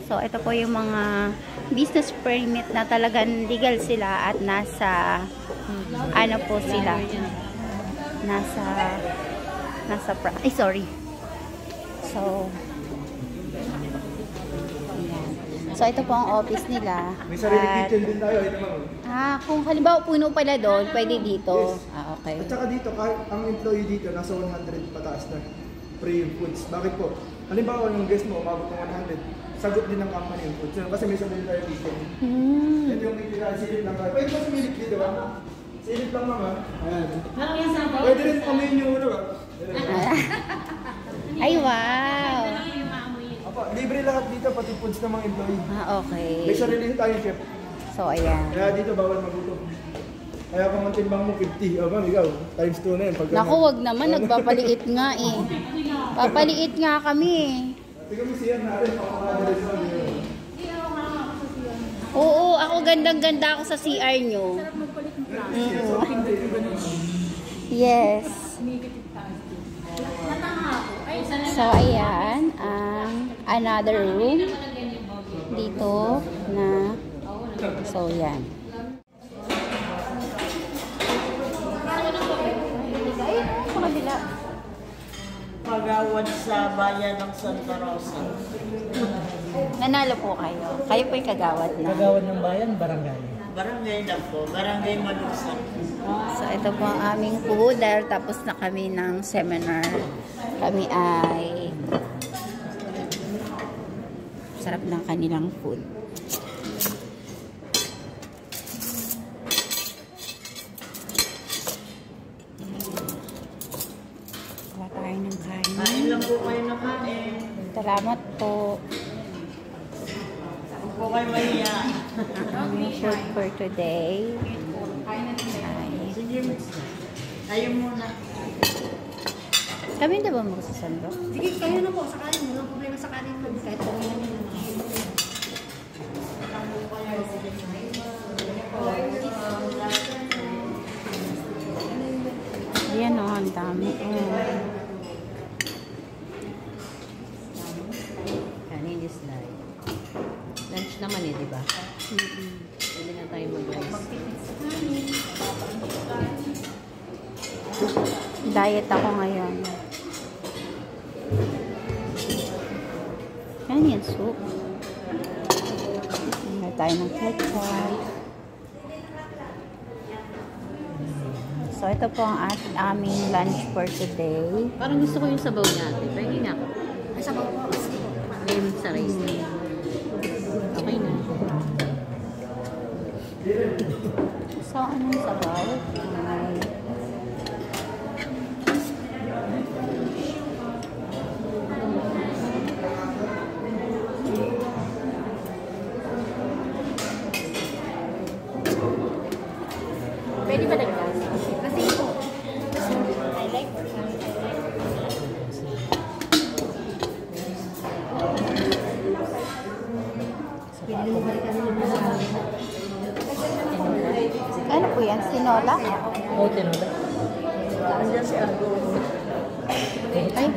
So, ito po yung mga business permit na talagang legal sila at nasa ano po sila. Sorry. So, ayan. So, ito po ang office nila. May sarili kitchen din tayo. Ito ma'am. Kung halimbawa puno pala doon, pwede dito. Yes. Okay. At saka dito, kahit ang employee dito, nasa 100 pataas na free foods. Bakit po? Halimbawa, yung guest mo, umabot ng 100, sagot din ng company yung foods. Kasi may sarili tayo kitchen. Ito yung silip lang tayo. Pwede ba sumilip dito ba? Silip lang ma'am ha? Ayan. Pwede rin amuyin yung ulo ha? Ay, wow! Libre lahat dito, pati foods ng mga employee. Okay. May sarili tayong chef. So, ayan. Kaya dito, bawal magutom. Kaya kung ang timbang mo, 50. O bang, ikaw, times 2 na yun. Naku, wag naman. Nagpapaliit nga eh. Papaliit nga kami eh. Tingnan mo siya natin. Oo, ako gandang-ganda ako sa CR nyo. Yes. So, ayan. Another room. Dito na. So, yan. Kagawad sa bayan ng Santa Rosa. Nanalo po kayo. Kayo po yung kagawad na. Kagawad ng bayan, barangay. Barangay lang po. Barangay Malusan. So, ito po ang aming food. Dahil tapos na kami ng seminar. Kami ay sarap ng kanilang food. Wala tayo ng kain. Kain lang po kayo na kain. Salamat po. Huwag po kayo mahiya. Aming food for today. Sige, tayo muna. Kami na ba magsasando? Sige, kayo na po. Sakaling mo. Walang problema sakaling mo. Kahit po yan. Ayan o, ang dami. Kanina slide. Lunch naman eh, di ba? Pwede na tayo mag-rice. Diet ako ngayon. Yan yung soup. May tayo ng ketchup. So, ito po ang aming lunch for today. Parang gusto ko yung sabaw natin. Pwede nga ako. Ay, sabaw po. Ngayon sa rice na. Okay na. So, anong sabaw? Pwede ba dagdag? Kasi po. I like it. Ano po yan? Sinola? Oo, tinola. Andiyan si Argo. Ay.